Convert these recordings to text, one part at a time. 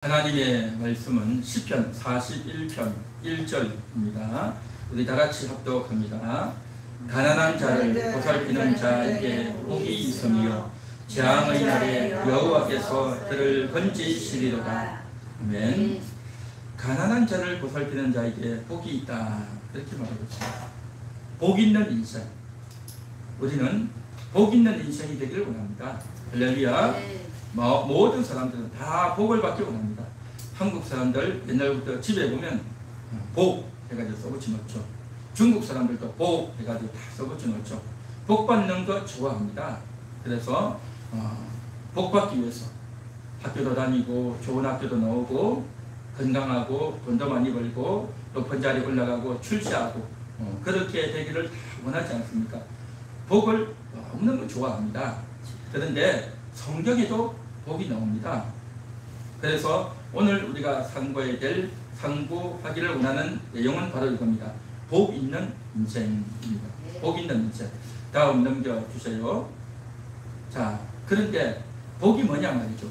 하나님의 말씀은 시편 41편 1절입니다. 우리 다같이 합독합니다. 가난한 자를 보살피는 자에게 복이 있으며 재앙의 날에 여호와께서 그를 건지시리로다. 아멘. 가난한 자를 보살피는 자에게 복이 있다, 그렇게 말하고 있습니다. 복 있는 인생, 우리는 복 있는 인생이 되기를 원합니다. 할렐루야. 모든 사람들은 다 복을 받기 원합니다. 한국 사람들 옛날부터 집에 보면 복 해가지고 써붙여놓죠. 중국 사람들도 복 해가지고 다 써붙여놓죠. 복 받는 거 좋아합니다. 그래서 복 받기 위해서 학교도 다니고 좋은 학교도 나오고 건강하고 돈도 많이 벌고 높은 자리에 올라가고 출세하고 그렇게 되기를 다 원하지 않습니까? 복을 너무너무 좋아합니다. 그런데 성경에도 복이 나옵니다. 그래서 오늘 우리가 상고하기를 원하는 내용은 바로 이겁니다. 복 있는 인생입니다. 복 있는 인생. 다음 넘겨주세요. 자, 그런데 복이 뭐냐 말이죠.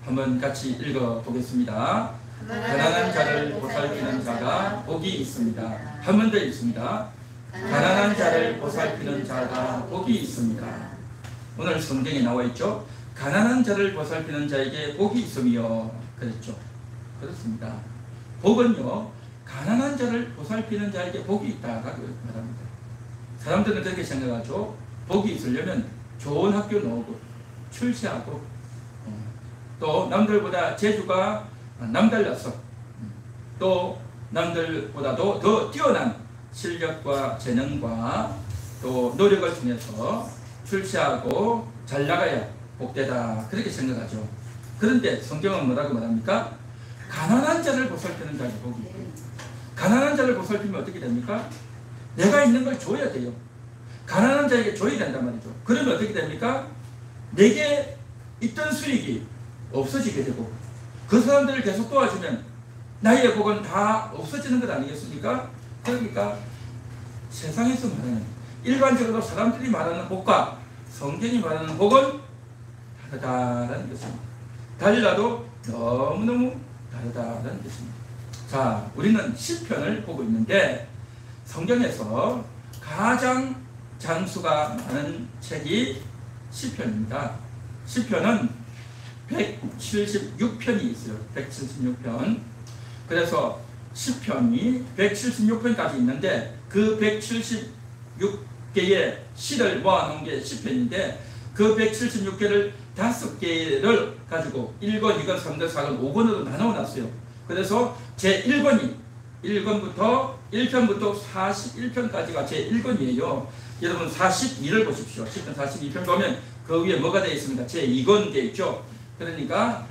한번 같이 읽어보겠습니다. 가난한 자를 보살피는 자가 복이 있습니다. 한 번 더 읽습니다. 가난한 자를 보살피는 자가 복이 있습니다. 오늘 성경에 나와 있죠. 가난한 자를 보살피는 자에게 복이 있으며, 그랬죠. 그렇습니다. 복은요, 가난한 자를 보살피는 자에게 복이 있다라고 말합니다. 사람들은 그렇게 생각하죠. 복이 있으려면 좋은 학교 나오고 출세하고 또 남들보다 재주가 남달라서 또 남들보다도 더 뛰어난 실력과 재능과 또 노력을 통해서 출세하고 잘 나가야 복되다, 그렇게 생각하죠. 그런데 성경은 뭐라고 말합니까? 가난한 자를 보살피는 자에게 복이 있고, 가난한 자를 보살피면 어떻게 됩니까? 내가 있는 걸 줘야 돼요. 가난한 자에게 줘야 된단 말이죠. 그러면 어떻게 됩니까? 내게 있던 수익이 없어지게 되고 그 사람들을 계속 도와주면 나의 복은 다 없어지는 것 아니겠습니까? 그러니까 세상에서 말하는, 일반적으로 사람들이 말하는 복과 성경이 말하는 복은 다르다는 것입니다. 달라도 너무너무 다르다는 것입니다. 자, 우리는 시편을 보고 있는데 성경에서 가장 장수가 많은 책이 시편입니다. 시편은 176편이 있어요. 176편. 그래서 시편이 176편까지 있는데 그 176개의 시를 모아놓은 게 시편인데 그 176개를 5개를 가지고 1권, 2권, 3권, 4권, 5권으로 나눠놨어요. 그래서 제1권이 1권부터 1편부터 41편까지가 제1권이에요. 여러분 42를 보십시오. 10편 42편 보면 그 위에 뭐가 되어 있습니까? 제2권 되어 있죠. 그러니까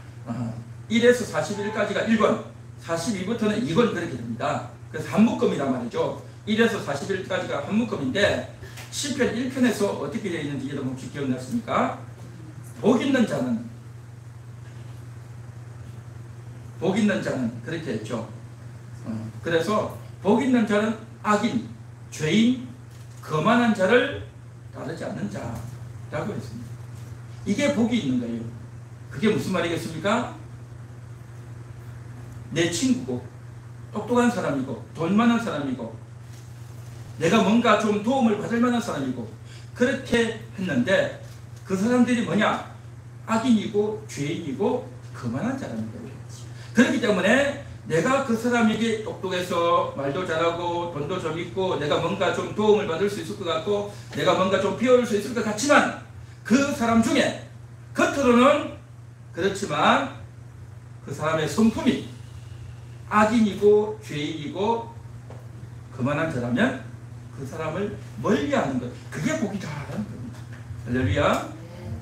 1에서 41까지가 1권, 42부터는 2권, 그렇게 됩니다. 그래서 한 묶음이란 말이죠. 1에서 41까지가 한 묶음인데 시편 1편에서 어떻게 되어 있는지 여러분 혹시 기억나십니까? 복 있는 자는 그렇게 했죠. 그래서 복 있는 자는 악인, 죄인, 거만한 자를 따르지 않는 자라고 했습니다. 이게 복이 있는 거예요. 그게 무슨 말이겠습니까? 내 친구고 똑똑한 사람이고 돈 많은 사람이고 내가 뭔가 좀 도움을 받을 만한 사람이고 그렇게 했는데 그 사람들이 뭐냐? 악인이고 죄인이고 거만한 자라는 거예요. 그렇기 때문에 내가 그 사람에게 똑똑해서 말도 잘하고 돈도 좀 있고 내가 뭔가 좀 도움을 받을 수 있을 것 같고 내가 뭔가 좀 비워줄 수 있을 것 같지만 그 사람 중에 겉으로는 그렇지만 그 사람의 성품이 악인이고 죄인이고 거만한 자라면 그 사람을 멀리하는 것, 그게 복이다라는 겁니다. 할렐루야.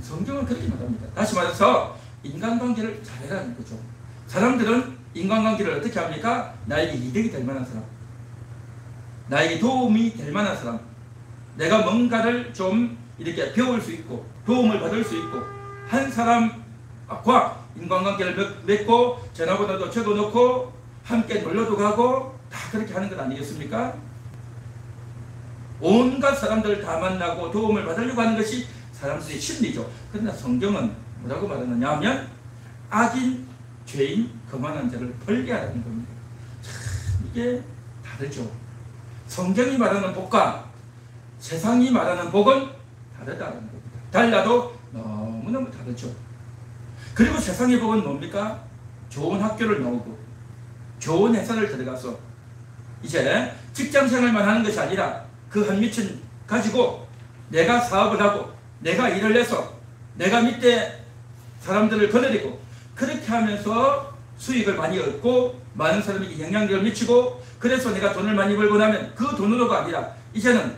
성경은 그렇게 말합니다. 다시 말해서 인간관계를 잘해라는 거죠. 사람들은 인간관계를 어떻게 합니까? 나에게 이득이 될 만한 사람, 나에게 도움이 될 만한 사람, 내가 뭔가를 좀 이렇게 배울 수 있고 도움을 받을 수 있고 한 사람과 인간관계를 맺고 전화번호도 적어놓고 함께 놀러도 가고 다 그렇게 하는 것 아니겠습니까? 온갖 사람들을 다 만나고 도움을 받으려고 하는 것이 사람들의 심리죠. 그러나 성경은 뭐라고 말하느냐 하면 악인, 죄인 거만한 자를 벌게 하라는 겁니다. 참 이게 다르죠. 성경이 말하는 복과 세상이 말하는 복은 다르다는 겁니다. 달라도 너무너무 다르죠. 그리고 세상의 복은 뭡니까? 좋은 학교를 나오고 좋은 회사를 들어가서 이제 직장생활만 하는 것이 아니라 그 한 밑은 가지고 내가 사업을 하고 내가 일을 해서 내가 밑에 사람들을 거느리고 그렇게 하면서 수익을 많이 얻고 많은 사람에게 영향력을 미치고 그래서 내가 돈을 많이 벌고 나면 그 돈으로가 아니라 이제는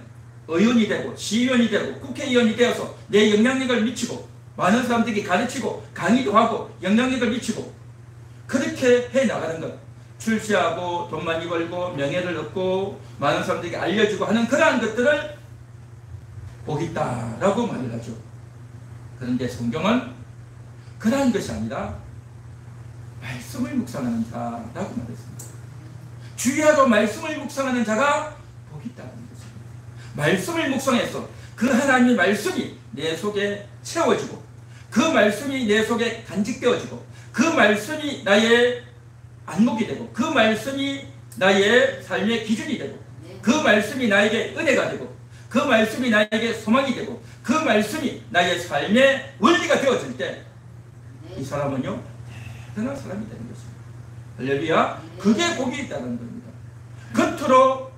의원이 되고 시의원이 되고 국회의원이 되어서 내 영향력을 미치고 많은 사람들에게 가르치고 강의도 하고 영향력을 미치고 그렇게 해나가는 것. 출세하고 돈 많이 벌고 명예를 얻고 많은 사람들에게 알려주고 하는 그러한 것들을 복이 있다라고 말을 하죠. 그런데 성경은 그러한 것이 아니라 말씀을 묵상하는 자라고 말했습니다. 주의하고 말씀을 묵상하는 자가 복이 있다는 것입니다. 말씀을 묵상해서 그 하나님의 말씀이 내 속에 채워지고 그 말씀이 내 속에 간직되어지고 그 말씀이 나의 안목이 되고 그 말씀이 나의 삶의 기준이 되고 그 말씀이 나에게 은혜가 되고 그 말씀이 나에게 소망이 되고 그 말씀이 나의 삶의 원리가 되어질 때 이 사람은요 대단한 사람이 되는 것입니다. 할렐루야. 그게 복이 있다는 겁니다. 겉으로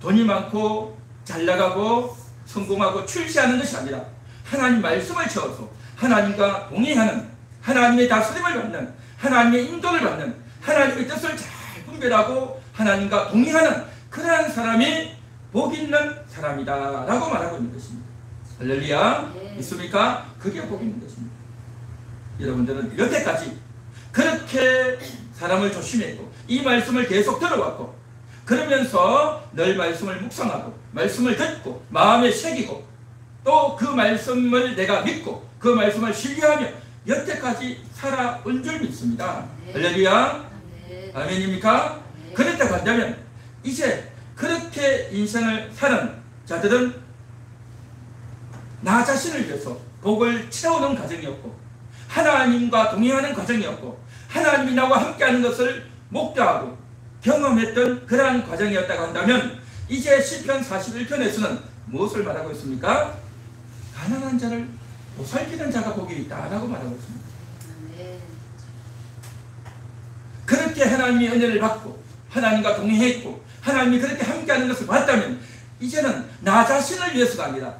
돈이 많고 잘 나가고 성공하고 출세하는 것이 아니라 하나님 말씀을 채워서 하나님과 동행하는 하나님의 다스림을 받는 하나님의 인도를 받는 하나님의 뜻을 잘 분별하고 하나님과 동행하는 그러한 사람이 복 있는 사람이다 라고 말하고 있는 것입니다. 할렐루야. 믿습니까? 그게 복 있는 것입니다. 여러분들은 여태까지 그렇게 사람을 조심했고 이 말씀을 계속 들어왔고 그러면서 늘 말씀을 묵상하고 말씀을 듣고 마음에 새기고 또 그 말씀을 내가 믿고 그 말씀을 신뢰하며 여태까지 살아온 줄 믿습니다. 할렐루야. 아멘입니까? 그랬다고 한다면 이제 그렇게 인생을 사는 자들은 나 자신을 위해서 복을 채우는 과정이었고 하나님과 동행하는 과정이었고 하나님이 나와 함께하는 것을 목도하고 경험했던 그러한 과정이었다고 한다면 이제 시편 41편에서는 무엇을 말하고 있습니까? 가난한 자를 보살피는 자가 복이 있다라고 말하고 있습니다. 그렇게 하나님의 은혜를 받고 하나님과 동행했고 하나님이 그렇게 함께하는 것을 봤다면 이제는 나 자신을 위해서가 아니라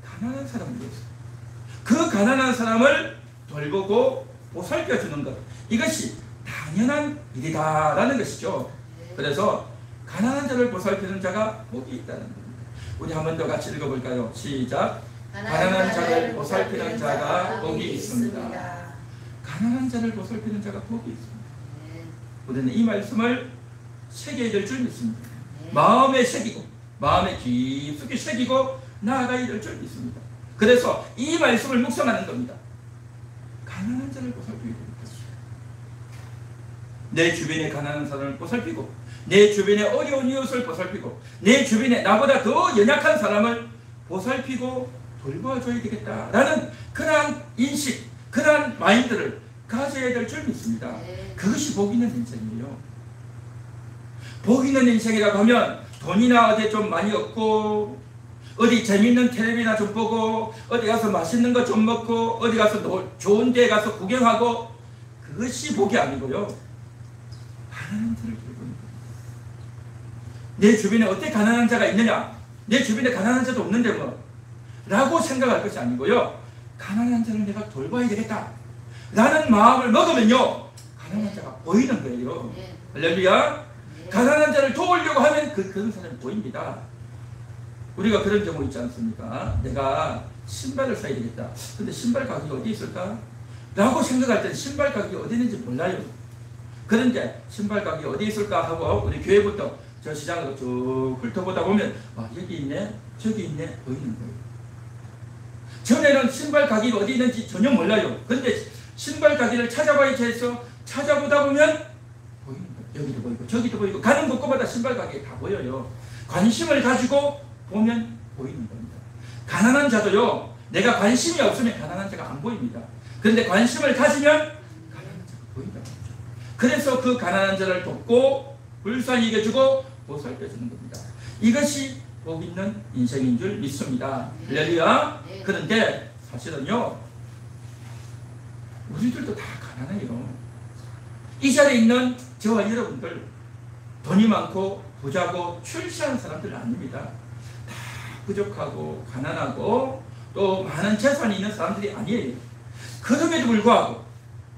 가난한 사람을 위해서 그 가난한 사람을 돌보고 보살펴주는 것 이것이 당연한 일이다라는 것이죠. 그래서 가난한 자를 보살피는 자가 복이 있다는 겁니다. 우리 한 번 더 같이 읽어볼까요? 시작. 가난한 자를 보살피는 자가 복이 있습니다. 가난한 자를 보살피는 자가 복이 있습니다. 우리는 이 말씀을 새겨야 될 줄 믿습니다. 마음에 새기고 마음에 깊숙이 새기고 나아가야 될 줄 믿습니다. 그래서 이 말씀을 묵상하는 겁니다. 가난한 자를 보살피게 됩니다. 내 주변에 가난한 사람을 보살피고 내 주변에 어려운 이웃을 보살피고 내 주변에 나보다 더 연약한 사람을 보살피고 돌봐줘야 되겠다라는 그러한 인식, 그러한 마인드를 가져야 될 줄 믿습니다. 그것이 복 있는 인생이에요. 복 있는 인생이라고 하면 돈이나 어디 좀 많이 얻고 어디 재밌는 텔레비나 좀 보고 어디 가서 맛있는 거 좀 먹고 어디 가서 좋은 데 가서 구경하고 그것이 복이 아니고요. 가난한 자를 돌보는 거예요. 내 주변에 어떻게 가난한 자가 있느냐? 내 주변에 가난한 자도 없는데 뭐? 라고 생각할 것이 아니고요. 가난한 자를 내가 돌봐야 되겠다 라는 마음을 먹으면요. 가난한 자가 보이는 거예요. 할렐루야. 가난한 자를 도우려고 하면 그런 사람이 보입니다. 우리가 그런 경우 있지 않습니까? 내가 신발을 사야 되겠다. 근데 신발 가격이 어디 있을까? 라고 생각할 때 신발 가격이 어디 있는지 몰라요. 그런데 신발 가격이 어디 있을까 하고 우리 교회부터 저 시장으로 쭉 훑어보다 보면 여기 있네 저기 있네 보이는 거예요. 전에는 신발 가격이 어디 있는지 전혀 몰라요. 그런데 신발 가격을 찾아봐야지 해서 찾아보다 보면 보이는 거예요. 여기도 보이고 저기도 보이고 가는 곳마다 신발 가격이 다 보여요. 관심을 가지고 보면 보이는 겁니다. 가난한 자도요. 내가 관심이 없으면 가난한 자가 안 보입니다. 그런데 관심을 가지면 가난한 자가 보인다. 그래서 그 가난한 자를 돕고 불쌍히 여겨주고 보살펴주는 겁니다. 이것이 복 있는 인생인 줄 믿습니다. 할렐루야. 그런데 사실은요, 우리들도 다 가난해요. 이 자리에 있는 저와 여러분들 돈이 많고 부자고 출세하는 사람들 아닙니다. 다 부족하고 가난하고 또 많은 재산이 있는 사람들이 아니에요. 그럼에도 불구하고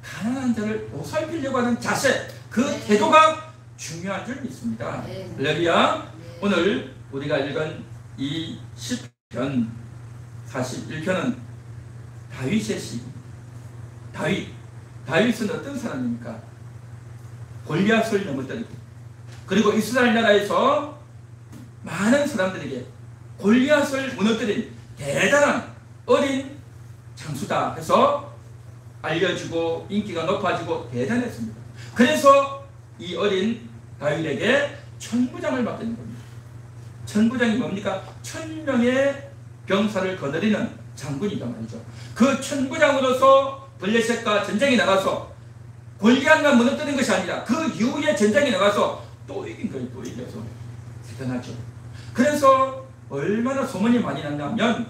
가난한 자를 보살피려고 하는 자세, 그 태도가 중요한 줄 믿습니다. 할렐루야. 오늘 우리가 읽은 이 시편 41편은 다윗의 시. 다윗은 어떤 사람입니까? 골리앗을 넘어뜨리고, 그리고 이스라엘 나라에서 많은 사람들에게 골리앗을 무너뜨린 대단한 어린 장수다 해서 알려지고 인기가 높아지고 대단했습니다. 그래서 이 어린 다윗에게 천부장을 맡기는 겁니다. 천부장이 뭡니까? 1000명의 병사를 거느리는 장군이란 말이죠. 그 천부장으로서 블레셋과 전쟁에 나가서 골리앗만 무너뜨린 것이 아니라 그 이후에 전쟁에 나가서 또 이긴 거예요. 또 이겨서. 대단하죠. 그래서 얼마나 소문이 많이 났냐면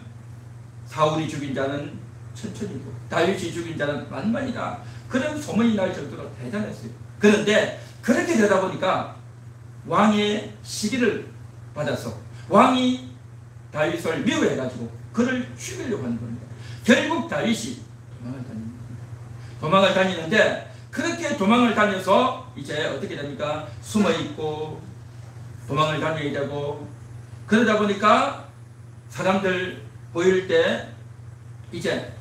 사울이 죽인 자는 천천히고 다윗이 죽인 자는 만만이다. 그런 소문이 날 정도로 대단했어요. 그런데 그렇게 되다 보니까 왕의 시기를 받아서 왕이 다윗을 미워해가지고 그를 죽이려고 하는 겁니다. 결국 다윗이 도망을 다니는데 그렇게 도망을 다녀서 이제 어떻게 됩니까? 숨어있고 도망을 다녀야 되고 그러다 보니까 사람들 보일 때 이제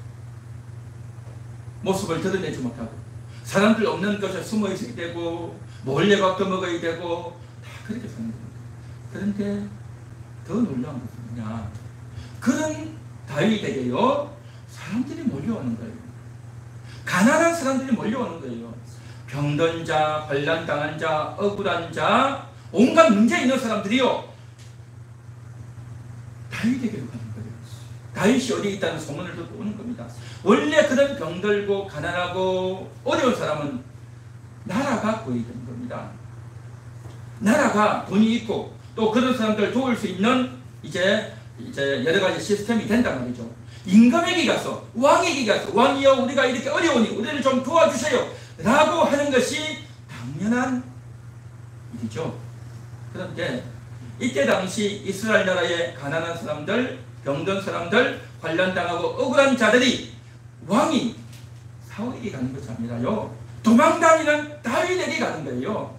모습을 드러내지 못하고 사람들 없는 곳에 숨어있어야 되고 몰래 밥도 먹어야 되고 다 그렇게 사는 겁니다. 그런데 더 놀라운 것은 뭐냐, 그런 다윗에게요 사람들이 몰려오는 거예요. 가난한 사람들이 몰려오는 거예요. 병든 자, 환난당한 자, 억울한 자, 온갖 문제 있는 사람들이요 다윗에게로 가는 거예요. 다윗이 어디에 있다는 소문을 듣고 오는 겁니다. 원래 그런 병들고 가난하고 어려운 사람은 나라가 거의 되는 겁니다. 나라가 돈이 있고 또 그런 사람들 도울 수 있는 이제 여러 가지 시스템이 된단 말이죠. 임금에게 가서 왕에게 가서 왕이여 우리가 이렇게 어려우니 우리를 좀 도와주세요 라고 하는 것이 당연한 일이죠. 그런데 이때 당시 이스라엘 나라의 가난한 사람들, 병든 사람들, 환난당하고 억울한 자들이 왕이 사울에게 가는 것이 아니라요 도망다니는 다윗에게 가는 거예요.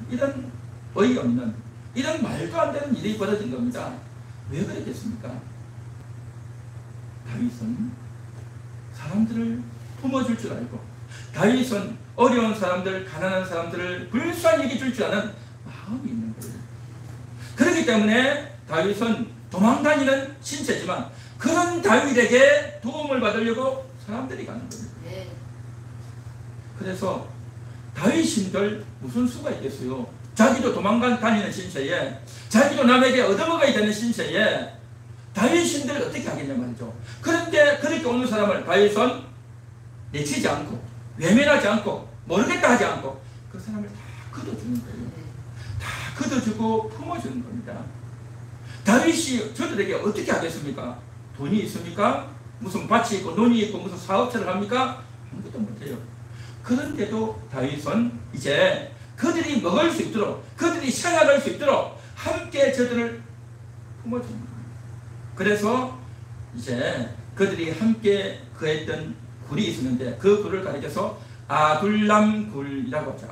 이런 어이없는, 이런 말도 안 되는 일이 벌어진 겁니다. 왜 그랬겠습니까? 다윗은 사람들을 품어줄 줄 알고 다윗은 어려운 사람들, 가난한 사람들을 불쌍히 여겨줄 줄 아는 마음이 있는 거예요. 그렇기 때문에 다윗은 도망다니는 신체지만 그런 다윗에게 도움을 받으려고 사람들이 가는 겁니다. 그래서 다윗인들 무슨 수가 있겠어요? 자기도 도망다니는 신세에, 자기도 남에게 얻어먹어야 되는 신세에 다윗인들 어떻게 하겠냐 말이죠. 그런데 그렇게 오는 사람을 다윗은 내치지 않고 외면하지 않고 모르겠다 하지 않고 그 사람을 다 걷어주는 거예요. 다 걷어주고 품어주는 겁니다. 다윗이 저들에게 어떻게 하겠습니까? 돈이 있습니까? 무슨 밭이 있고 논이 있고 무슨 사업체를 합니까? 아무것도 못해요. 그런데도 다윗은 이제 그들이 먹을 수 있도록, 그들이 생활할 수 있도록 함께 저들을 품어주는 거예요. 그래서 이제 그들이 함께 거했던 굴이 있었는데 그 굴을 가리켜서 아둘람 굴이라고 하죠.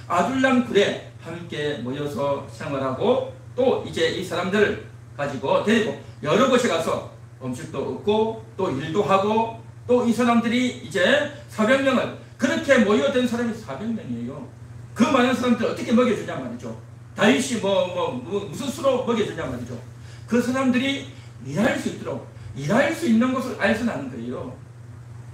아둘람 굴에 함께 모여서 생활하고 또 이제 이 사람들을 가지고 데리고 여러 곳에 가서 음식도 얻고 또 일도 하고 또 이 사람들이 이제 400명을 그렇게 모여든 사람이 400명이에요. 그 많은 사람들 어떻게 먹여주냐 말이죠. 다윗이 무슨 수로 먹여주냐 말이죠. 그 사람들이 일할 수 있도록 일할 수 있는 것을 알선하는 거예요.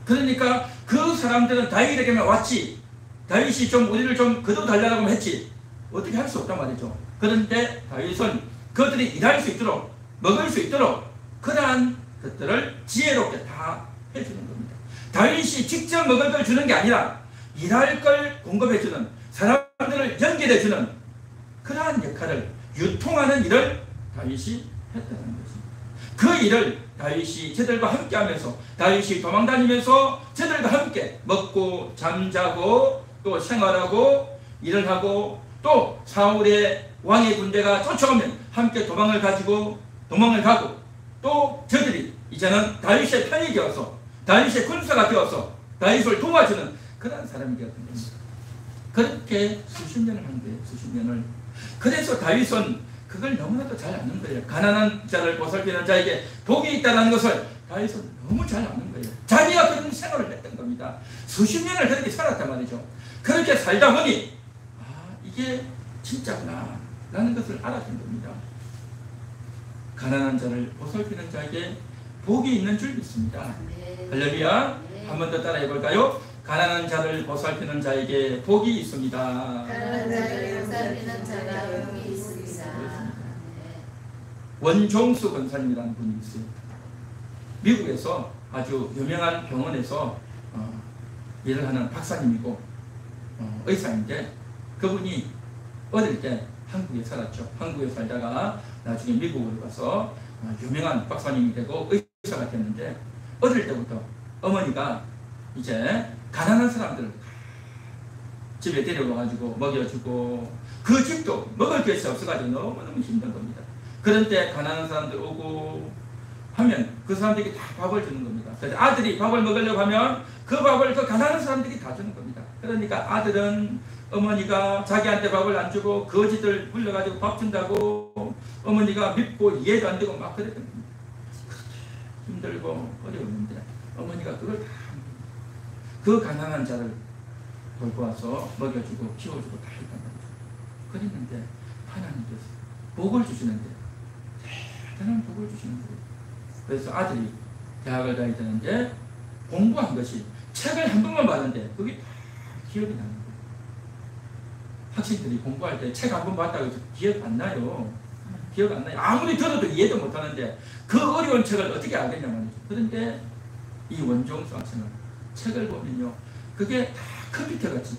그러니까 그 사람들은 다윗에게만 왔지 다윗이 좀 우리를 좀 거둬달라고 했지 어떻게 할 수 없단 말이죠. 그런데 다윗은 그들이 일할 수 있도록 먹을 수 있도록 그러한 것들을 지혜롭게 다 해주는 겁니다. 다윗이 직접 먹을 걸 주는 게 아니라 일할 걸 공급해주는, 사람들을 연결해주는 그러한 역할을, 유통하는 일을 다윗이 했다는 것입니다. 그 일을 다윗이 저들과 함께하면서, 다윗이 도망다니면서 저들과 함께 먹고 잠자고 또 생활하고 일을 하고, 또 사울의 왕의 군대가 쫓아오면 함께 도망을 가고, 또 저들이 이제는 다윗의 편이 되어서, 다윗의 군사가 되어서 다윗을 도와주는 그런 사람이 되었던 겁니다. 그렇게 수십 년을 한 거예요. 수십 년을. 그래서 다윗은 그걸 너무나도 잘 아는 거예요. 가난한 자를 보살피는 자에게 복이 있다는 것을 다윗은 너무 잘 아는 거예요. 자기가 그런 생활을 했던 겁니다. 수십 년을 그렇게 살았단 말이죠. 그렇게 살다 보니 이게 진짜구나 라는 것을 알았던 겁니다. 가난한 자를 보살피는 자에게 복이 있는 줄 믿습니다. 할렐루야. 한 번 더 따라해 볼까요? 가난한 자를 보살피는 자에게 복이 있습니다. 가난한 자를 보살피는 자가 복이 있습니다. 원종수 권사님이라는 분이 있어요. 미국에서 아주 유명한 병원에서 일을 하는 박사님이고 의사인데, 그분이 어릴 때 한국에 살았죠. 한국에 살다가 나중에 미국으로 가서 유명한 박사님이 되고 의사가 됐는데, 어릴 때부터 어머니가 이제 가난한 사람들을 집에 데려와가지고 먹여주고, 그 집도 먹을 것이 없어가지고 너무너무 힘든 겁니다. 그런 때 가난한 사람들 오고 하면 그 사람들이 다 밥을 주는 겁니다. 그래서 아들이 밥을 먹으려고 하면 그 밥을 그 가난한 사람들이 다 주는 겁니다. 그러니까 아들은 어머니가 자기한테 밥을 안 주고 거지들 불러가지고 밥 준다고 어머니가 밉고 이해도 안 되고 막 그랬던 겁니다. 힘들고 어려웠는데 어머니가 그걸 다 그 가난한 자를 돌고 와서 먹여주고 키워주고 다 했단 말이죠. 그랬는데 하나님께서 복을 주시는데 대단한 복을 주시는 거예요. 그래서 아들이 대학을 가야 되는데 공부한 것이 책을 한 번만 봤는데 그게 다 기억이 나는 거예요. 학생들이 공부할 때 책 한 번 봤다고 해서 기억 안 나요. 기억 안 나요. 아무리 들어도 이해도 못하는데 그 어려운 책을 어떻게 알겠냐 말이죠. 그런데 이 원종수 학생은 책을 보면요, 그게 다 컴퓨터같이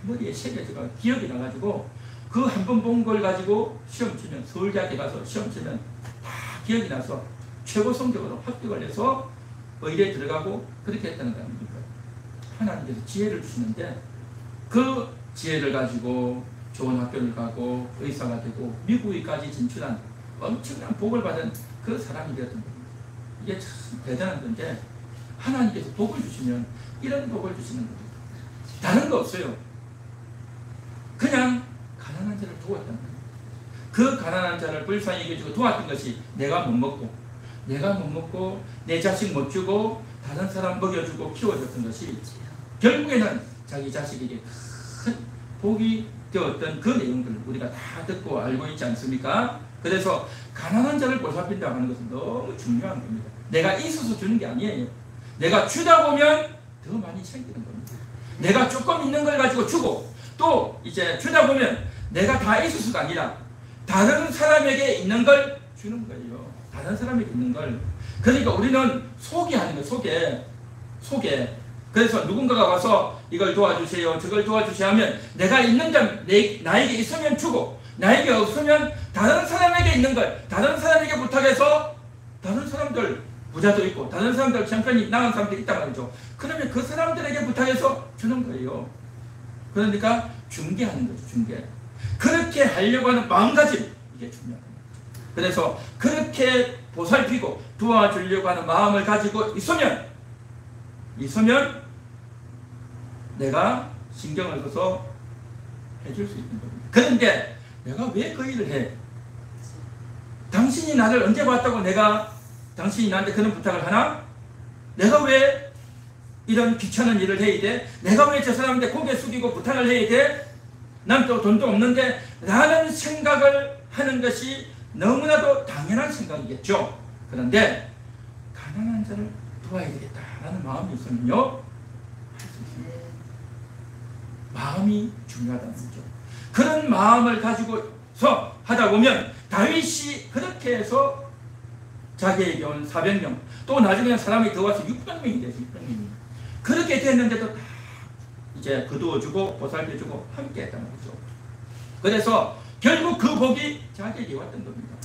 머리에 새겨져가 기억이 나가지고 그 한 번 본 걸 가지고 시험 치면, 서울대학에 가서 시험 치면 다 기억이 나서 최고 성적으로 합격을 해서 의대에 들어가고 그렇게 했다는 거 아닙니까? 하나님께서 지혜를 주시는데 그 지혜를 가지고 좋은 학교를 가고 의사가 되고 미국까지 진출한 엄청난 복을 받은 그 사람이 되었던 겁니다. 이게 참 대단한 건데, 하나님께서 복을 주시면 이런 복을 주시는 겁니다. 다른 거 없어요. 그냥 가난한 자를 도왔단 말이에요. 그 가난한 자를 불쌍히 여겨주고 도왔던 것이 내가 못 먹고 내 자식 못 주고 다른 사람 먹여주고 키워줬던 것이 결국에는 자기 자식에게 큰 복이 되었던 그 내용들을 우리가 다 듣고 알고 있지 않습니까? 그래서 가난한 자를 보살핀다고 하는 것은 너무 중요한 겁니다. 내가 있어서 주는 게 아니에요. 내가 주다 보면 더 많이 챙기는 겁니다. 내가 조금 있는 걸 가지고 주고, 또 이제 주다 보면 내가 다 있어서가 아니라 다른 사람에게 있는 걸 주는 거예요. 다른 사람에게 있는 걸. 그러니까 우리는 소개하는 거예요. 소개. 그래서 누군가가 와서 이걸 도와주세요, 저걸 도와주세요 하면 내가 있는 점 나에게 있으면 주고, 나에게 없으면 다른 사람에게 있는 걸 다른 사람에게 부탁해서, 다른 사람들 부자도 있고 다른 사람들 형편이 나은 사람들이 있단 말이죠. 그러면 그 사람들에게 부탁해서 주는 거예요. 그러니까 중개하는 거죠. 중개. 그렇게 하려고 하는 마음가짐, 이게 중요한 겁니다. 그래서 그렇게 보살피고 도와주려고 하는 마음을 가지고 있으면 내가 신경을 써서 해줄 수 있는 겁니다. 그런데 내가 왜 그 일을 해? 당신이 나를 언제 봤다고 당신이 나한테 그런 부탁을 하나? 내가 왜 이런 귀찮은 일을 해야 돼? 내가 왜 저 사람한테 고개 숙이고 부탁을 해야 돼? 난 또 돈도 없는데, 라는 생각을 하는 것이 너무나도 당연한 생각이겠죠. 그런데 가난한 자를 도와야 되겠다라는 마음이 있으면요, 할 수 있습니다. 마음이 중요하다는 거죠. 그런 마음을 가지고서 하다 보면 다윗이 그렇게 해서 자기에게 온 400명, 또 나중에 사람이 더 와서 600명이 됐어요. 600명이. 그렇게 됐는데도 다 이제 거두어주고 보살펴주고 함께 했단 말이죠. 그래서 결국 그 복이 자기에게 왔던 겁니다.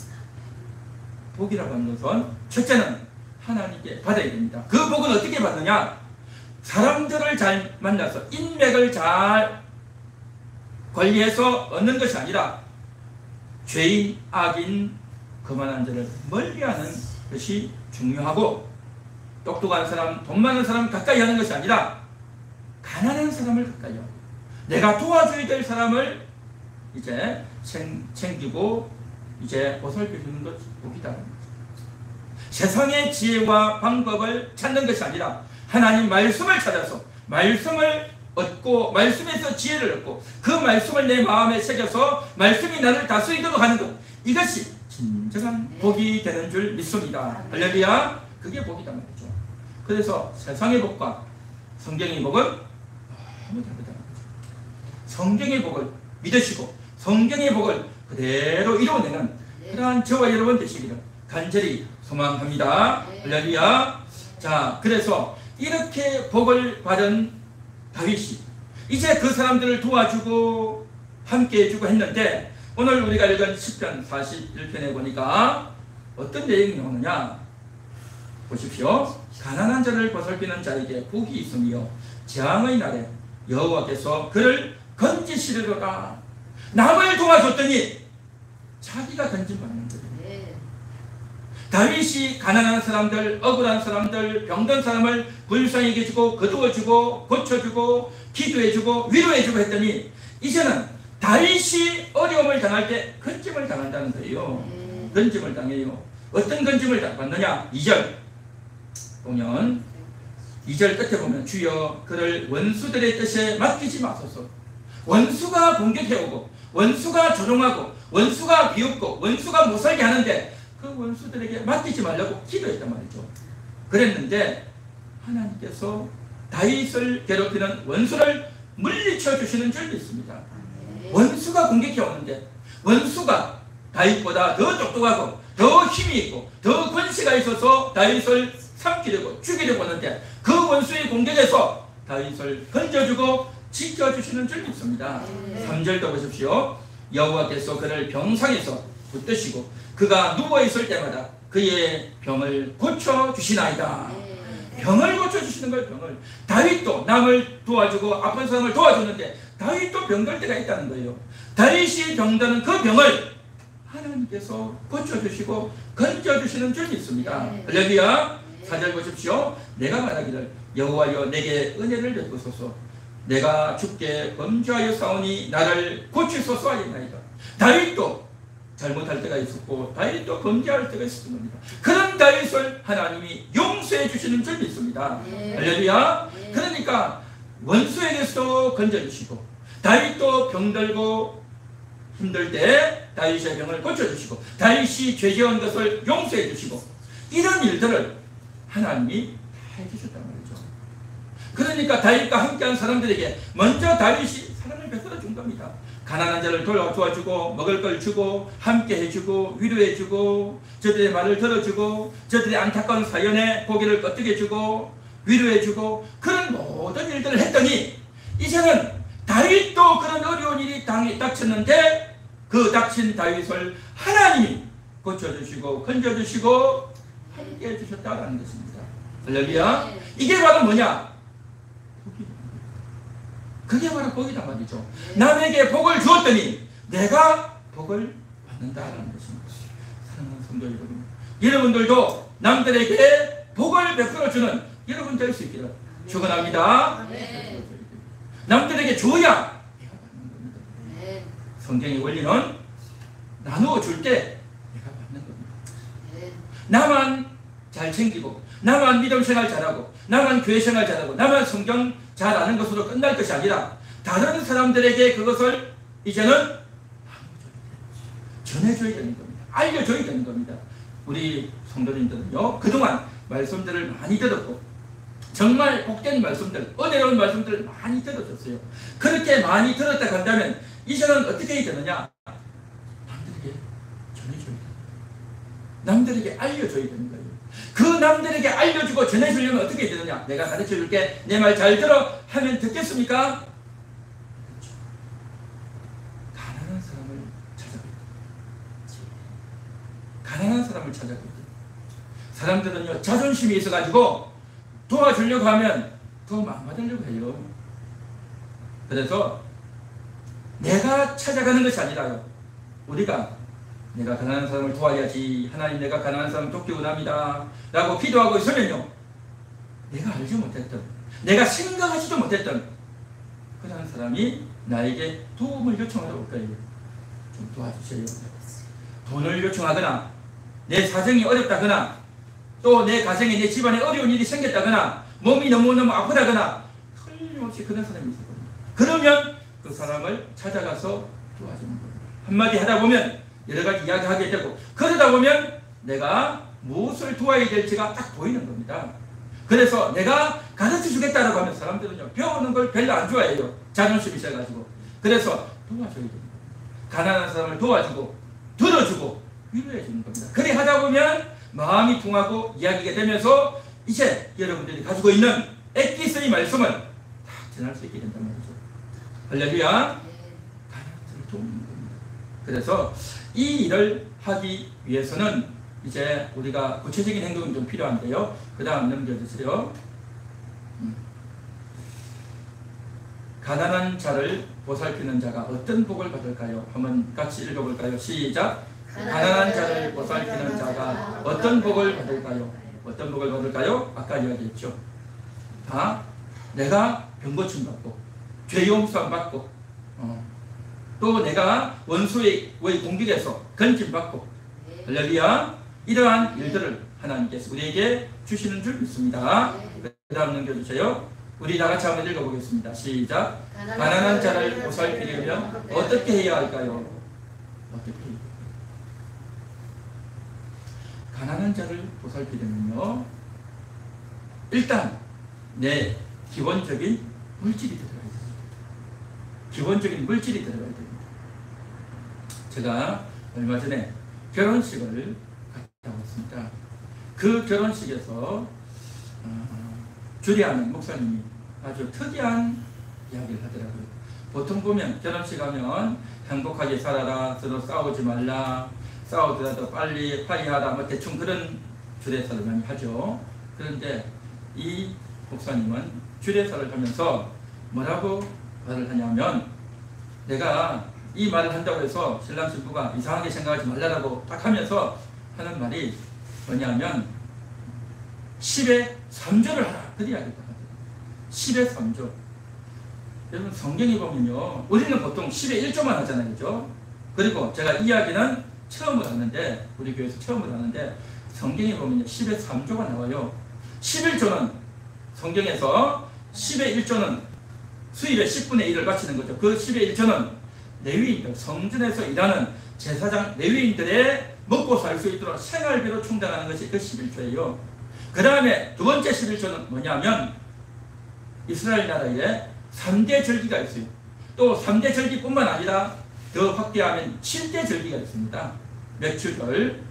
복이라고 하는 것은 첫째는 하나님께 받아야 됩니다. 그 복은 어떻게 받느냐? 사람들을 잘 만나서 인맥을 잘 관리해서 얻는 것이 아니라 죄인, 악인, 거만한 자를 멀리하는 것이 중요하고, 똑똑한 사람, 돈 많은 사람 가까이 하는 것이 아니라 가난한 사람을 가까이 하고 내가 도와줘야 될 사람을 이제 챙기고 이제 보살펴주는 것이 복이다. 세상의 지혜와 방법을 찾는 것이 아니라 하나님 말씀을 찾아서 말씀을 얻고 말씀에서 지혜를 얻고 그 말씀을 내 마음에 새겨서 말씀이 나를 다스리도록 하는 것, 이것이 진정한 복이 되는 줄 믿습니다. 할렐루야. 그게 복이다 말이죠. 그래서 세상의 복과 성경의 복은 너무 다르다 말이죠. 성경의 복을 믿으시고 성경의 복을 그대로 이루어내는 그러한 저와 여러분 되시기를 간절히 소망합니다. 할렐루야. 자, 그래서 이렇게 복을 받은 다윗이 이제 그 사람들을 도와주고 함께 해주고 했는데, 오늘 우리가 읽은 10편 41편에 보니까 어떤 내용이 나오느냐 보십시오. 가난한 자를 보살피는 자에게 복이 있으며 재앙의 날에 여호와께서 그를 건지시리로다. 남을 도와줬더니 자기가 건진받는 거예요. 다윗이 가난한 사람들, 억울한 사람들, 병든 사람을 불쌍히 여겨주고 거두어주고 고쳐주고 기도해주고 위로해주고 했더니 이제는 다윗이 어려움을 당할 때 건짐을 당한다는 거예요. 건짐을 당해요. 어떤 건짐을 받느냐? 2절 보면 2절 끝에 보면 주여 그를 원수들의 뜻에 맡기지 마소서. 원수가 공격해오고 원수가 조종하고 원수가 비웃고 원수가 못살게 하는데 그 원수들에게 맡기지 말라고 기도했단 말이죠. 그랬는데 하나님께서 다윗을 괴롭히는 원수를 물리쳐 주시는 줄 믿습니다. 원수가 공격해 오는데 원수가 다윗보다 더 똑똑하고 더 힘이 있고 더 권세가 있어서 다윗을 삼키려고 죽이려고 하는데 그 원수의 공격에서 다윗을 건져주고 지켜주시는 줄 믿습니다. 3절도 보십시오. 여호와께서 그를 병상에서 붙드시고 그가 누워있을 때마다 그의 병을 고쳐주시나이다. 병을 고쳐주시는 거예요. 병을. 다윗도 남을 도와주고 아픈 사람을 도와주는데 다윗도 병들 때가 있다는 거예요. 다윗이 병드는 그 병을 하나님께서 고쳐주시고 건져주시는 줄 믿습니다. 할렐루야. 4절 보십시오. 내가 말하기를 여호와여 내게 은혜를 베푸소서. 내가 주께 범죄하여 싸우니 나를 고치소서 하였나이다. 다윗도 잘못할 때가 있었고 다윗도 범죄할 때가 있었던 겁니다. 그런 다윗을 하나님이 용서해 주시는 줄 믿습니다. 할렐루야. 그러니까 원수에게서도 건져주시고 다윗도 병들고 힘들 때 다윗의 병을 고쳐주시고 다윗이 죄지은 것을 용서해 주시고 이런 일들을 하나님이 다 해주셨단 말이죠. 그러니까 다윗과 함께한 사람들에게 먼저 다윗이 사랑을 베풀어 준 겁니다. 가난한 자를 도와주고 먹을 걸 주고 함께 해주고 위로해주고 저들의 말을 들어주고 저들의 안타까운 사연에 고개를 끄덕여주고 위로해주고 그런 모든 일들을 했더니 이제는 다윗도 그런 어려운 일이 닥쳤는데 그 닥친 다윗을 하나님이 고쳐주시고 건져주시고 함께 해주셨다는 것입니다. 할렐루야. 이게 바로 뭐냐? 그게 바로 복이다 말이죠. 남에게 복을 주었더니 내가 복을 받는다라는 것입니다. 사랑하는 성도 여러분, 여러분들도 남들에게 복을 베풀어주는 여러분 될 수 있기를 축원합니다. 남들에게 줘야 내가 받는 겁니다. 성경의 원리는 나누어 줄 때 내가 받는 겁니다. 나만 잘 챙기고 나만 믿음 생활 잘하고 나만 교회 생활 잘하고 나만 성경 잘 아는 것으로 끝날 것이 아니라 다른 사람들에게 그것을 이제는 전해줘야 되는 겁니다. 알려줘야 되는 겁니다. 우리 성도님들은요 그동안 말씀들을 많이 들었고 정말 복된 말씀들, 은혜로운 말씀들을 많이 들었었어요. 그렇게 많이 들었다 한다면 이제는 어떻게 해야 되느냐? 남들에게 전해줘야 돼요. 남들에게 알려줘야 되는 거예요. 그 남들에게 알려주고 전해주려면 어떻게 해야 되느냐? 내가 가르쳐줄게. 내 말 잘 들어 하면 듣겠습니까? 그렇죠. 가난한 사람을 찾아가야 돼요. 가난한 사람을 찾아가야 돼요. 사람들은요, 자존심이 있어가지고 도와주려고 하면 더 망가지려고 해요. 그래서 내가 찾아가는 것이 아니라요, 우리가 내가 가난한 사람을 도와야지, 하나님 내가 가난한 사람을 돕기 원합니다 라고 기도하고 있으면요, 내가 알지 못했던, 내가 생각하지도 못했던 그런 사람이 나에게 도움을 요청하러 올 거예요. 좀 도와주세요. 돈을 요청하거나, 내 사정이 어렵다거나, 또 내 가정에, 내 집안에 어려운 일이 생겼다거나, 몸이 너무너무 아프다거나, 틀림없이 그런 사람이 있을 겁니다. 그러면 그 사람을 찾아가서 도와주는 거예요. 한마디 하다 보면 여러 가지 이야기하게 되고, 그러다 보면 내가 무엇을 도와야 될지가 딱 보이는 겁니다. 그래서 내가 가르쳐 주겠다라고 하면 사람들은요, 배우는 걸 별로 안 좋아해요. 자존심이 있어가지고. 그래서 도와줘야 됩니다. 가난한 사람을 도와주고 들어주고 위로해 주는 겁니다. 그래 하다 보면 마음이 통하고 이야기가 되면서 이제 여러분들이 가지고 있는 엑기스의 말씀을 다 전할 수 있게 된단 말이죠. 할렐루야. 가난한 사람을 도우는 겁니다. 그래서 이 일을 하기 위해서는 이제 우리가 구체적인 행동이 좀 필요한데요. 그 다음 넘겨주세요. 가난한 자를 보살피는 자가 어떤 복을 받을까요? 한번 같이 읽어볼까요? 시작. 가난한 자를 보살피는 자가 어떤 복을 받을까요? 어떤 복을 받을까요? 아까 이야기했죠. 내가 병고침 받고 죄 용서 받고 또 내가 원수의 공격에서 건짐받고, 할렐루야, 이러한 일들을 하나님께서 우리에게 주시는 줄 믿습니다. 그 다음 넘겨주세요. 우리 다 같이 한번 읽어보겠습니다. 시작. 가난한 자를 보살피려면 어떻게 해야 할까요? 어떻게 해야 할까요? 가난한 자를 보살피려면요, 일단 내 기본적인 물질이 들어가야 됩니다. 기본적인 물질이 들어가야 됩니다. 제가 얼마 전에 결혼식을 갔다 왔습니다. 그 결혼식에서 주례하는 목사님이 아주 특이한 이야기를 하더라고요. 보통 보면 결혼식 하면 행복하게 살아라, 서로 싸우지 말라, 싸우더라도 빨리 화해하라, 뭐 대충 그런 주례사를 많이 하죠. 그런데 이 목사님은 주례사를 하면서 뭐라고 말을 하냐면, 내가 이 말을 한다고 해서 신랑 신부가 이상하게 생각하지 말라라고 딱 하면서 하는 말이 뭐냐면 10의 3조를 하라, 그 이야기를 하거든요. 10의 3조. 여러분 성경에 보면요, 우리는 보통 10의 1조만 하잖아요, 그죠? 그리고 제가 이야기는 처음으로 하는데, 우리 교회에서 처음으로 하는데, 성경에 보면요 10의 3조가 나와요. 11조는 성경에서 10의 1조는 수입의 10분의 1을 바치는 거죠. 그 10의 1조는 레위인들, 성전에서 일하는 제사장 레위인들의 먹고 살 수 있도록 생활비로 충당하는 것이 그 11조예요. 그 다음에 두 번째 11조는 뭐냐면 이스라엘 나라에 3대 절기가 있어요. 또 3대 절기뿐만 아니라 더 확대하면 7대 절기가 있습니다. 맥주절,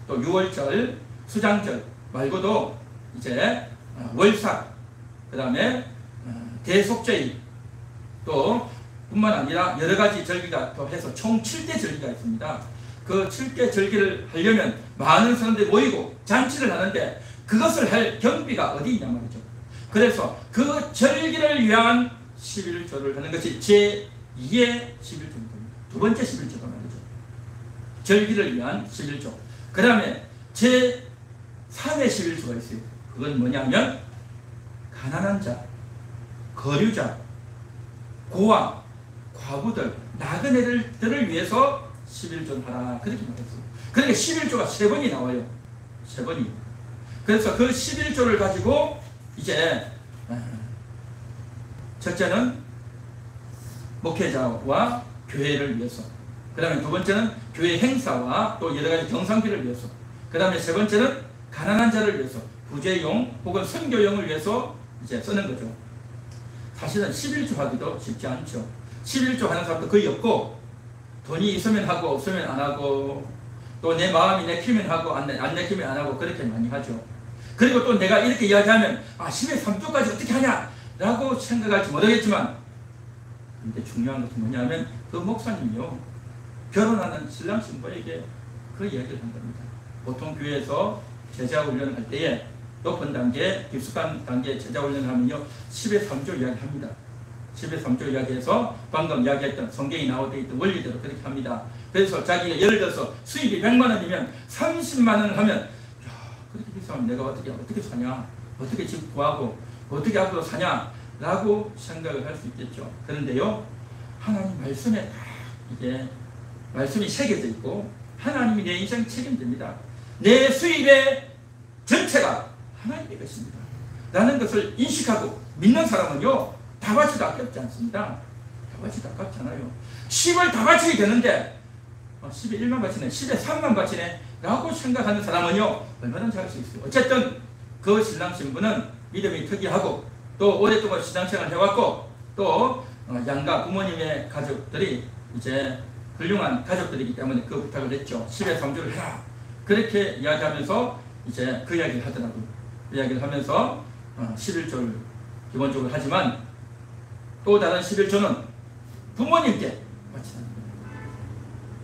또 유월절, 수장절 말고도 이제 월삭, 그 다음에 대속죄일, 또 뿐만 아니라 여러 가지 절기가 더해서 총 7대 절기가 있습니다. 그 7대 절기를 하려면 많은 사람들이 모이고 잔치를 하는데 그것을 할 경비가 어디 있냐 말이죠. 그래서 그 절기를 위한 11조를 하는 것이 제2의 11조입니다. 두 번째 11조가 말이죠. 절기를 위한 11조. 그 다음에 제3의 11조가 있어요. 그건 뭐냐면 가난한 자, 거류자, 고아, 과부들, 나그네들을 위해서 11조를 하라, 그렇게 말했어요. 그러니까 11조가 3번이 나와요. 3번이. 그래서 그 11조를 가지고 이제 첫째는 목회자와 교회를 위해서, 그 다음에 두 번째는 교회 행사와 또 여러 가지 경상비를 위해서, 그 다음에 세 번째는 가난한 자를 위해서, 부재용 혹은 선교용을 위해서 이제 쓰는 거죠. 사실은 11조 하기도 쉽지 않죠. 11조 하는 사람도 거의 없고, 돈이 있으면 하고 없으면 안 하고, 또 내 마음이 내키면 하고 안 내키면 안 하고 그렇게 많이 하죠. 그리고 또 내가 이렇게 이야기하면 10의 3조까지 어떻게 하냐 라고 생각할지 모르겠지만, 근데 중요한 것은 뭐냐면 그 목사님이요, 결혼하는 신랑 신부에게 그 이야기를 한 겁니다. 보통 교회에서 제자 훈련을 할 때에 높은 단계, 깊숙한 단계 제자 훈련을 하면요 10의 3조 이야기합니다. 10의 3조 이야기해서 방금 이야기했던 성경이 나오어 있던 원리대로 그렇게 합니다. 그래서 자기가 예를 들어서 수입이 100만 원이면 30만 원을 하면, 야, 그렇게 비싸면 내가 어떻게 사냐, 어떻게 집 구하고 어떻게 앞으로 사냐 라고 생각을 할 수 있겠죠. 그런데요, 하나님 말씀에 다 이게 말씀이 새겨져 있고 하나님이 내 인생 책임집니다. 내 수입의 전체가 하나님의 것입니다 라는 것을 인식하고 믿는 사람은요, 다 바쳐도 아깝지 않습니다. 다 바쳐도 아깝잖아요. 10을 다 바치게 되는데 10에 1만 바치네, 10에 3만 바치네 라고 생각하는 사람은요, 얼마나 잘할 수 있어요. 어쨌든 그 신랑 신부는 믿음이 특이하고 또 오랫동안 신앙생활을 해왔고 또 양가 부모님의 가족들이 이제 훌륭한 가족들이기 때문에 그 부탁을 했죠. 10의 3조를 해라. 그렇게 이야기하면서 이제 그 이야기를 하더라고요. 그 이야기를 하면서 11조를 기본적으로 하지만 또 다른 11조는 부모님께 바치는 거예요.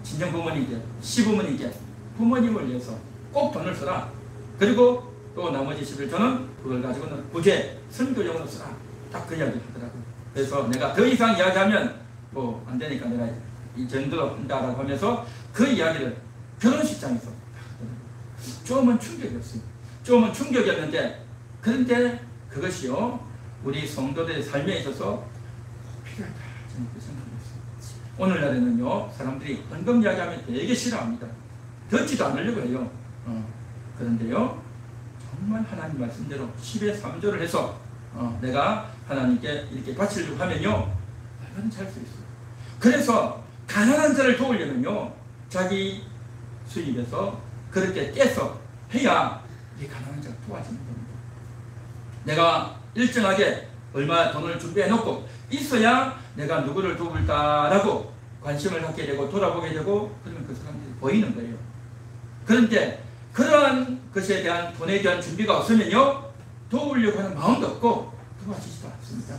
친정 부모님께, 시부모님께, 부모님을 위해서 꼭 돈을 써라. 그리고 또 나머지 11조는 그걸 가지고는 부재, 선교용으로 쓰라. 딱 그 이야기를 하더라고요. 그래서 내가 더 이상 이야기하면 뭐 안 되니까 내가 이 정도로 한다라고 하면서 그 이야기를 결혼식장에서 조금은 충격이었어요. 조금은 충격이었는데, 그런데 그것이요, 우리 성도들의 삶에 있어서 필요하다, 저는 그 생각했어요. 오늘날에는요, 사람들이 헌금 이야기하면 되게 싫어합니다. 듣지도 않으려고 해요. 그런데요, 정말 하나님 말씀대로 10의 3조를 해서 내가 하나님께 이렇게 바치려고 하면요, 얼마든지 할 수 있어요. 그래서 가난한 자를 도우려면요, 자기 수입에서 그렇게 떼서 해야 이 가난한 자가 도와지는 겁니다. 내가 일정하게 얼마 돈을 준비해 놓고 있어야 내가 누구를 도울까라고 관심을 갖게 되고 돌아보게 되고, 그러면 그 사람들이 보이는 거예요. 그런데 그러한 것에 대한 돈에 대한 준비가 없으면요, 도우려고 하는 마음도 없고 도와주지도 않습니다.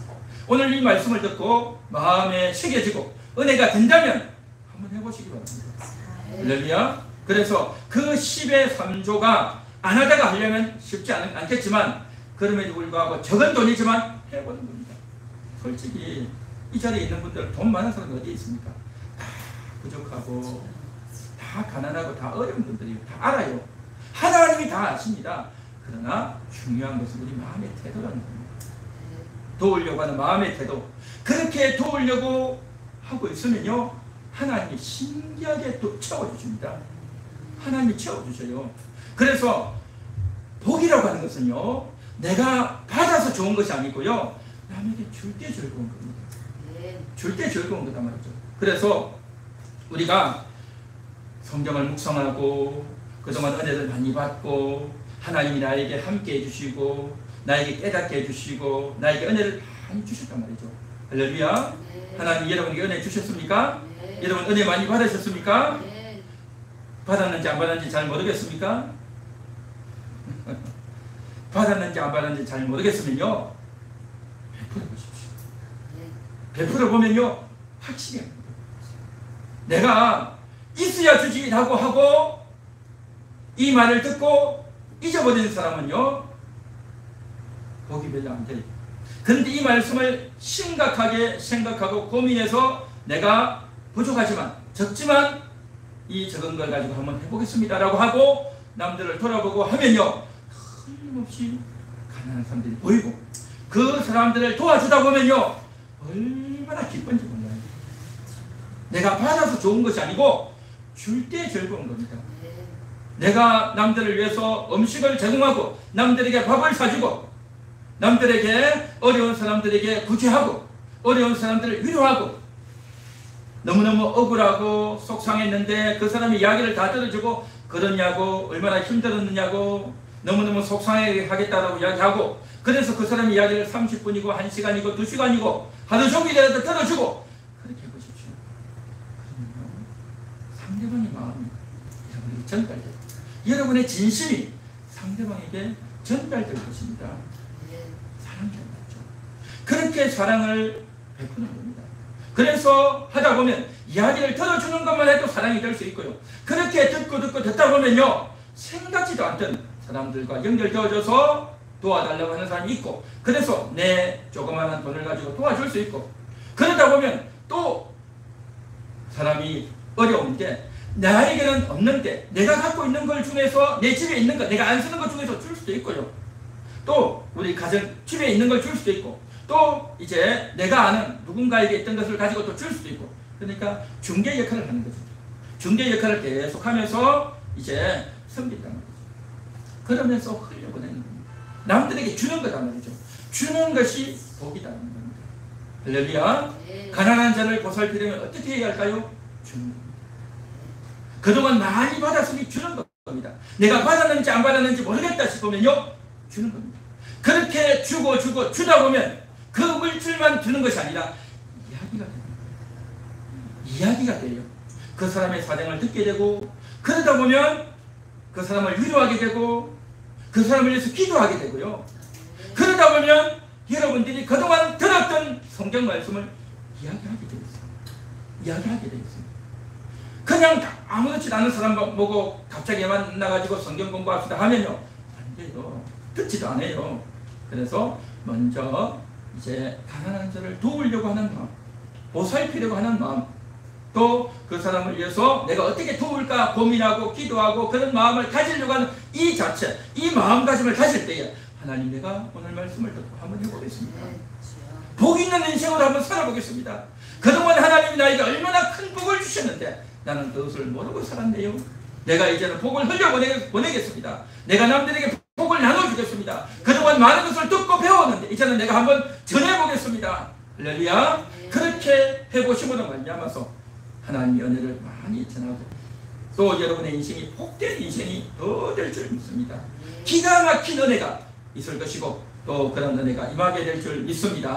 오늘 이 말씀을 듣고 마음에 새겨지고 은혜가 된다면 한번 해보시기 바랍니다. 할렐루야. 그래서 그 10의 3조가 안 하다가 하려면 쉽지 않겠지만, 그럼에도 불구하고 적은 돈이지만 해보는 겁니다. 솔직히 이 자리에 있는 분들 돈 많은 사람이 어디 있습니까? 다 부족하고 다 가난하고 다 어려운 분들이에요. 다 알아요. 하나님이 다 아십니다. 그러나 중요한 것은 우리 마음의 태도라는 겁니다. 도우려고 하는 마음의 태도. 그렇게 도우려고 하고 있으면요, 하나님이 신기하게 또 채워주십니다. 하나님이 채워주셔요. 그래서 복이라고 하는 것은요, 내가 받아서 좋은 것이 아니고요, 남에게 줄 때 즐거운 겁니다. 줄 때 즐거운 거다 말이죠. 그래서 우리가 성경을 묵상하고 그동안 은혜를 많이 받고 하나님이 나에게 함께 해주시고 나에게 깨닫게 해주시고 나에게 은혜를 많이 주셨단 말이죠. 할렐루야. 하나님 여러분에게 은혜 주셨습니까? 여러분 은혜 많이 받으셨습니까? 받았는지 안 받았는지 잘 모르겠습니까? 받았는지 안 받았는지 잘 모르겠으면요, 베풀어 보십시오. 베풀어 보면요, 확실히 합니다. 내가 있어야 주지라고 하고 이 말을 듣고 잊어버리는 사람은요, 복이 별로 안 돼요. 그런데 이 말씀을 심각하게 생각하고 고민해서 내가 부족하지만 적지만 이 적은 걸 가지고 한번 해보겠습니다 라고 하고 남들을 돌아보고 하면요, 틀림없이 가난한 사람들이 보이고 그 사람들을 도와주다 보면요, 얼마나 기쁜지 몰라요. 내가 받아서 좋은 것이 아니고 줄 때 즐거운 겁니다. 내가 남들을 위해서 음식을 제공하고 남들에게 밥을 사주고 남들에게 어려운 사람들에게 구제하고 어려운 사람들을 위로하고 너무너무 억울하고 속상했는데 그 사람이 이야기를 다 들어주고 그러냐고 얼마나 힘들었느냐고 너무너무 속상하게 하겠다라고 이야기하고 그래서 그 사람이 이야기를 30분이고 1시간이고 2시간이고 하루 종일이라도 들어주고 그렇게 해보십시오. 그러면 상대방의 마음이 여러분의 진심이 상대방에게 전달될 것입니다. 사랑이 맞죠. 그렇게 사랑을 베푸는 겁니다. 그래서 하다 보면 이야기를 들어주는 것만 해도 사랑이 될 수 있고요. 그렇게 듣고 듣다 보면요, 생각지도 않던 사람들과 연결되어져서 도와달라고 하는 사람이 있고, 그래서 내 조그마한 돈을 가지고 도와줄 수 있고, 그러다 보면 또 사람이 어려운 게 나에게는 없는데 내가 갖고 있는 걸 중에서 내 집에 있는 것, 내가 안 쓰는 것 중에서 줄 수도 있고요. 또 우리 가정 집에 있는 걸 줄 수도 있고, 또 이제 내가 아는 누군가에게 있던 것을 가지고 또 줄 수도 있고, 그러니까 중개 역할을 하는 거죠. 중개 역할을 계속하면서 이제 섬긴단 말이죠. 그러면서 흘려보내는 겁니다. 남들에게 주는 거란 말이죠. 주는 것이 복이라는 겁니다. 할렐루야. 가난한 자를 보살피려면 어떻게 해야 할까요? 주는 겁니다. 그동안 많이 받았으니 주는 겁니다. 내가 받았는지 안 받았는지 모르겠다 싶으면요, 주는 겁니다. 그렇게 주고 주다 보면 그 물질만 주는 것이 아니라 이야기가 됩니다. 이야기가 돼요. 그 사람의 사정을 듣게 되고, 그러다 보면 그 사람을 위로하게 되고, 그 사람을 위해서 기도하게 되고요. 그러다 보면 여러분들이 그동안 들었던 성경 말씀을 이야기하게 되겠어요. 이야기하게 되겠어요. 그냥 아무렇지도 않은 사람 보고 갑자기 만나가지고 성경 공부합시다 하면요, 안 돼요. 듣지도 않아요. 그래서 먼저 이제 가난한 자를 도우려고 하는 마음, 보살피려고 하는 마음, 또 그 사람을 위해서 내가 어떻게 도울까 고민하고 기도하고 그런 마음을 가지려고 하는 이 자체, 이 마음가짐을 가질 때에 하나님, 내가 오늘 말씀을 듣고 한번 해보겠습니다. 복 있는 인생으로 한번 살아보겠습니다. 그동안 하나님이 나에게 얼마나 큰 복을 주셨는데 나는 그것을 모르고 살았네요. 내가 이제는 복을 흘려보내겠습니다. 내가 남들에게 복을 나눠주겠습니다. 그동안 많은 것을 듣고 배웠는데 이제는 내가 한번 전해보겠습니다. 할렐루야. 그렇게 해보심으로 말미암아서 하나님의 은혜를 많이 전하고, 또 여러분의 인생이 복된 인생이 더 될 줄 믿습니다. 기가 막힌 은혜가 있을 것이고, 또 그런 은혜가 임하게 될 줄 믿습니다.